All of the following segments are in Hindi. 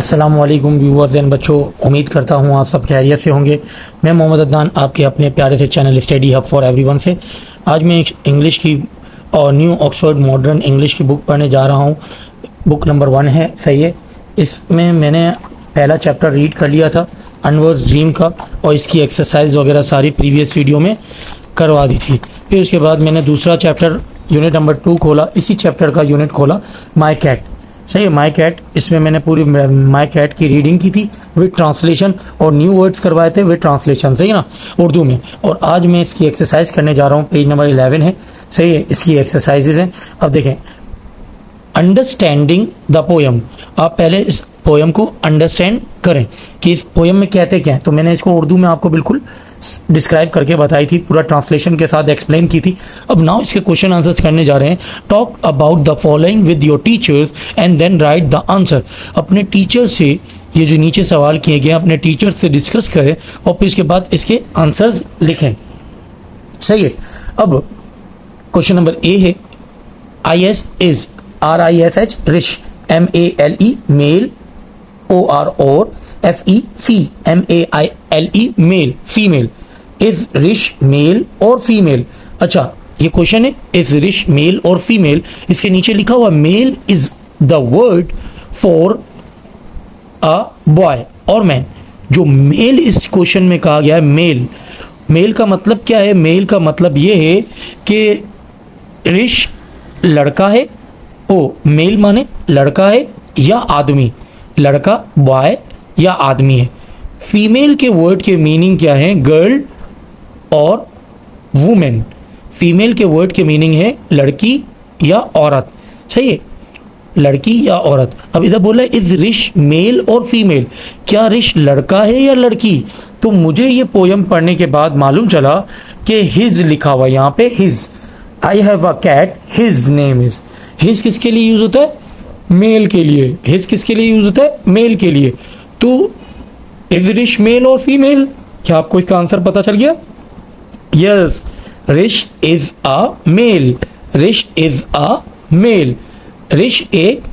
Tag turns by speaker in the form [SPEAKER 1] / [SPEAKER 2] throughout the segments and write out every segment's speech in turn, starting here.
[SPEAKER 1] अस्सलामुअलैकुम व्यूअर्स एंड बच्चों, उम्मीद करता हूँ आप सब खैरियत से होंगे। मैं मोहम्मद अदनान आपके अपने प्यारे से channel study hub for everyone से आज मैं इंग्लिश की और न्यू ऑक्सफोर्ड मॉडर्न इंग्लिश की बुक पढ़ने जा रहा हूँ। बुक नंबर 1 है, सही है। इसमें मैंने पहला चैप्टर रीड कर लिया था अनवर्स ड्रीम का, और इसकी एक्सरसाइज वगैरह सारी प्रीवियस वीडियो में करवा दी थी। फिर उसके बाद मैंने दूसरा चैप्टर यूनिट नंबर 2 खोला, इसी चैप्टर का यूनिट खोला माई कैट, सही है। माई कैट, इसमें मैंने पूरी माई कैट की रीडिंग की थी विद ट्रांसलेशन और न्यू वर्ड्स करवाए थे विद ट्रांसलेशन, सही है ना, उर्दू में। और आज मैं इसकी एक्सरसाइज करने जा रहा हूँ, पेज नंबर 11 है, सही है। इसकी एक्सरसाइजेज हैं। अब देखें, अंडरस्टैंडिंग द पोयम। आप पहले इस पोयम को अंडरस्टैंड करें कि इस पोयम में कहते क्या हैं। तो मैंने इसको उर्दू में आपको बिल्कुल डिस्क्राइब करके बताई थी, पूरा ट्रांसलेशन के साथ एक्सप्लेन की थी। अब नाउ इसके क्वेश्चन आंसर्स करने जा रहे हैं। Talk about the following with your teachers and then write the answer. अपने टीचर से ये जो नीचे सवाल किए गए अपने टीचर से डिस्कस करें और फिर उसके बाद इसके आंसर्स लिखें, सही है। अब क्वेश्चन नंबर ए है, IS is RISH Rish, MALE male, OR और FE fe, MAILE male, female. Is Rish male और फीमेल। अच्छा, ये क्वेश्चन है, इज रिश मेल और फीमेल। इसके नीचे लिखा हुआ male is the word for a boy और मैन। जो मेल इस क्वेश्चन में कहा गया है, मेल, मेल का मतलब क्या है? मेल का मतलब ये है कि रिश लड़का है, मेल माने लड़का है या आदमी, लड़का बॉय या आदमी है। फीमेल के वर्ड के मीनिंग क्या है? गर्ल और वुमेन। फीमेल के वर्ड के मीनिंग है लड़की या औरत, सही है, लड़की या औरत। अब इधर बोला इज रिश मेल और फीमेल, क्या रिश लड़का है या लड़की? तो मुझे ये पोयम पढ़ने के बाद मालूम चला कि हिज लिखा हुआ यहाँ पे, his. I have a cat, his name is. His किसके लिए यूज होता है? मेल के लिए। हिज किसके लिए यूज होता है? मेल के लिए। तो इज रिश मेल और फीमेल? क्या आपको इसका आंसर पता चल गया? Yes, Rish is a male, Rish is a male. Rish एक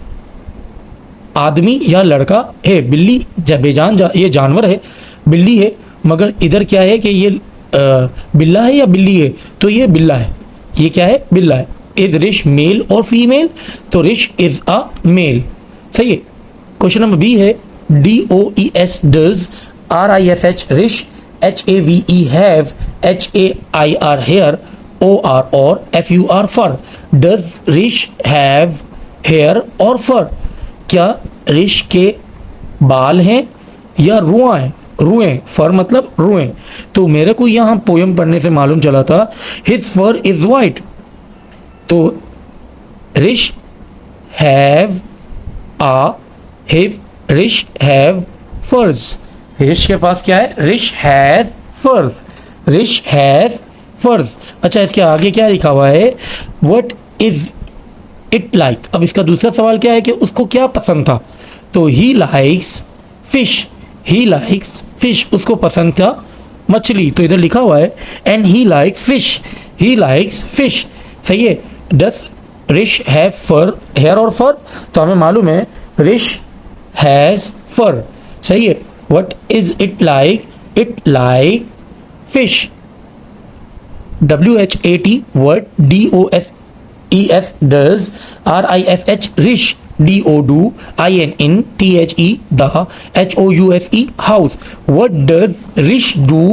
[SPEAKER 1] आदमी या लड़का है। बिल्ली बेजान ये जानवर है, बिल्ली है, मगर इधर क्या है कि ये बिल्ला है या बिल्ली है? तो ये बिल्ला है, ये क्या है? बिल्ला है। इज रिश मेल और फीमेल? तो रिश इज अ मेल, सही है। क्वेश्चन नंबर बी है, DOES does, RISH Rish, HAVE have, HAIR hair, OR और FUR fur. Does Rish have hair और फर? क्या रिश के बाल हैं या रुआ हैं? रुएं, फर मतलब रुएं। तो मेरे को यहाँ पोयम पढ़ने से मालूम चला था हिज फर इज वाइट। तो रिश हैव आ, रिश हैव फर्स। रिश के पास क्या है? रिश हैज फर्स, रिश हैज फर्स। अच्छा, इसके आगे क्या लिखा हुआ है? What is it like. अब इसका दूसरा सवाल क्या है कि उसको क्या पसंद था? तो he likes fish, he likes fish, उसको पसंद था मछली। तो इधर लिखा हुआ है and he likes fish, he likes fish, सही है। डस रिश हैव फर, हेयर और फर? तो हमें मालूम है रिश हैज फर, सही है। What is it like? It like fish. WHAT word, DOSES does, RISH रिश, DO IN in, THE the, HOUSE house। What does रिश do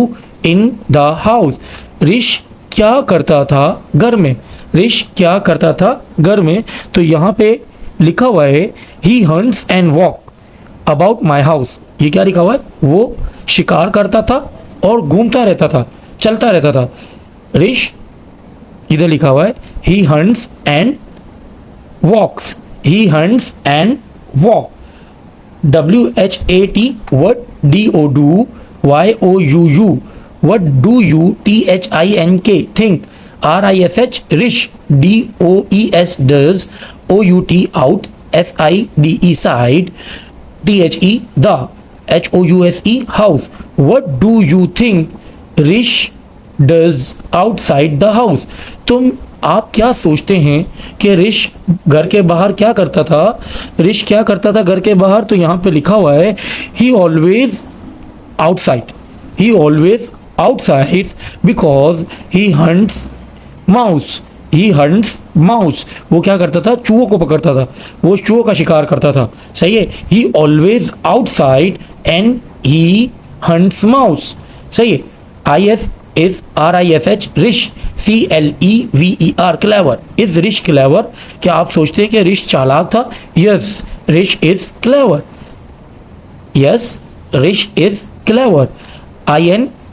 [SPEAKER 1] in the house? रिश क्या करता था घर में? रिश क्या करता था घर में? तो यहाँ पे लिखा हुआ है he hunts and walk about my house. ये क्या लिखा हुआ है? वो शिकार करता था और घूमता रहता था, चलता रहता था। रिश, इधर लिखा हुआ है he hunts and walks, he hunts and walk. WHAT what, DO YOUU what do you, THINK think, RISH rish, DOES does, OUT out, SIDE side, THE the, HOUSE house। What do you think rish does outside the house? तुम आप क्या सोचते हैं कि ऋष घर के बाहर क्या करता था? ऋष क्या करता था घर के बाहर? तो यहाँ पे लिखा हुआ है he always outside, he always outside because he hunts mouse, he hunts mouse. वो क्या करता था? चूहों को पकड़ता था, वो चूहों का शिकार करता था। सही है, he always outside and he hunts mouse. सही है, I S is RISH Rish, CLEVER clever. Is Rish clever? क्या आप सोचते हैं कि रिश चालाक था? Yes, Rish is clever. Yes, Rish is clever.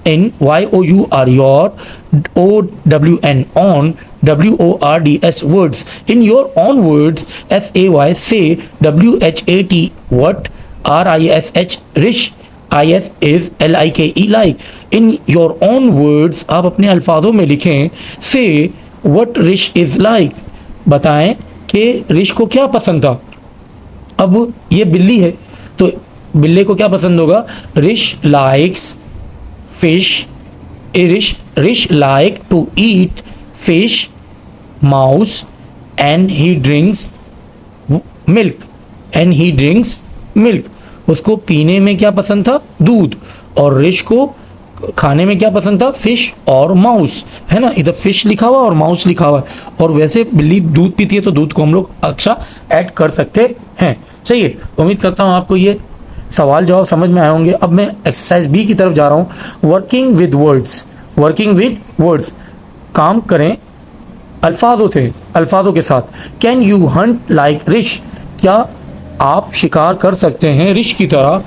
[SPEAKER 1] INNYOUR your OWN on WORDS words. In your own words, SAY say WHAT what, RISH rish, IS is LIKE like. In your own words, आप अपने अल्फाजों में लिखें say what rish is like. बताएं कि रिश को क्या पसंद था। अब ये बिल्ली है तो बिल्ली को क्या पसंद होगा? रिश likes fish, Rish like to eat fish, mouse, and he drinks milk, and he drinks milk. उसको पीने में क्या पसंद था? दूध। और रिश को खाने में क्या पसंद था? फिश और माउस, है ना। इधर फिश लिखा हुआ और माउस लिखा हुआ है। और वैसे बिल्ली दूध पीती है तो दूध को हम लोग अच्छा ऐड कर सकते हैं। सही है, उम्मीद करता हूँ आपको ये सवाल जवाब समझ में आए होंगे। अब मैं एक्सरसाइज बी की तरफ जा रहा हूँ। Working with words, working with words, काम करें अल्फाजों से, अल्फाजों के साथ। Can you hunt like Rish? क्या आप शिकार कर सकते हैं रिश की तरह?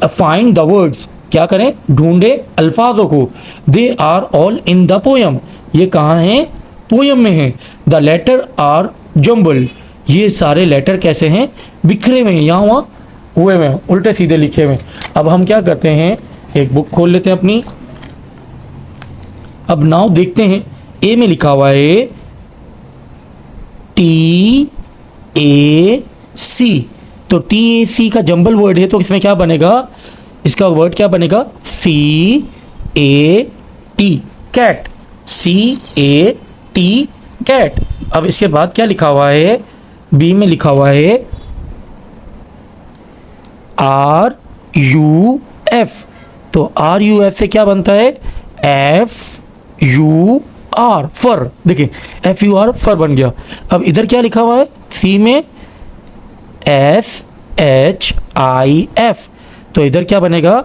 [SPEAKER 1] फाइंड द वर्ड्स, क्या करें? ढूंढे अल्फाजों को। They are all in the poem, ये कहाँ हैं? पोयम में हैं। द लेटर आर जम्बल, ये सारे लेटर कैसे हैं? बिखरे हुए हैं, यहाँ वहाँ हुए हुए, उल्टे सीधे लिखे हुए। अब हम क्या करते हैं, एक बुक खोल लेते हैं अपनी। अब नाउ देखते हैं, ए में लिखा हुआ है TAC, तो TAC का जंबल वर्ड है तो इसमें क्या बनेगा? इसका वर्ड क्या बनेगा? CAT, cat, CAT cat. अब इसके बाद क्या लिखा हुआ है? बी में लिखा हुआ है RUF, तो RUF से क्या बनता है? FUR, फर। देखिए FUR फर बन गया। अब इधर क्या लिखा हुआ है? सी में SHIF, तो इधर क्या बनेगा?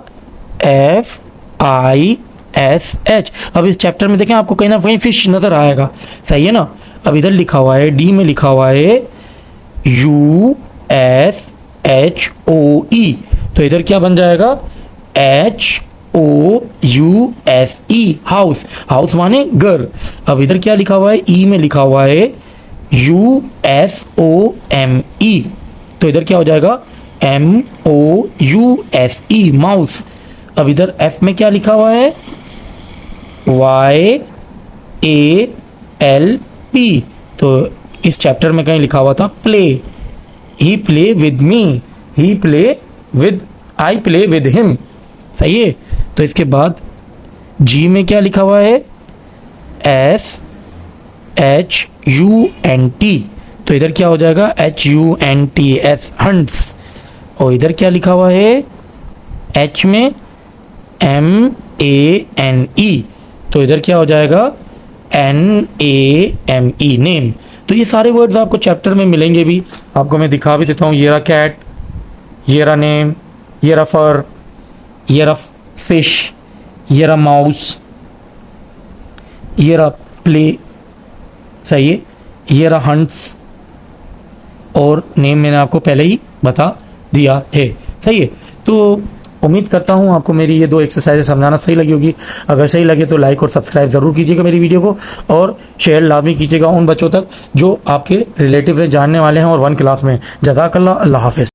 [SPEAKER 1] FISH। अब इस चैप्टर में देखें आपको कहीं ना कहीं फिश नजर आएगा, सही है ना। अब इधर लिखा हुआ है, डी में लिखा हुआ है USHOE, तो इधर क्या बन जाएगा? HOUSE, house. हाउस माने घर। अब इधर क्या लिखा हुआ है? ई में लिखा हुआ है USOME, तो इधर क्या हो जाएगा? MOUSE, mouse. अब इधर एफ में क्या लिखा हुआ है? YALP, तो इस चैप्टर में कहीं लिखा हुआ था play. He play with me, he play with, I play with him, सही है। तो इसके बाद जी में क्या लिखा हुआ है? SHUNT, तो इधर क्या हो जाएगा? HUNTS, hunts. और इधर क्या लिखा हुआ है? एच में MANE, तो इधर क्या हो जाएगा? NAME, name. तो ये सारे वर्ड्स आपको चैप्टर में मिलेंगे भी, आपको मैं दिखा भी देता हूँ। ये रहा कैट, ये रहा नेम, ये रहा फर, ये रहा फिश, ये रहा माउस, ये रहा प्ले, सही है, ये रहा हंट्स, और नेम मैंने आपको पहले ही बता दिया है, सही है। तो उम्मीद करता हूँ आपको मेरी ये दो एक्सरसाइजेस समझाना सही लगी होगी। अगर सही लगे तो लाइक और सब्सक्राइब ज़रूर कीजिएगा मेरी वीडियो को, और शेयर लाजमी कीजिएगा उन बच्चों तक जो आपके रिलेटिव जानने वाले हैं और 1 क्लास में। जज़ाकल्लाह, अल्लाह हाफ़िज़।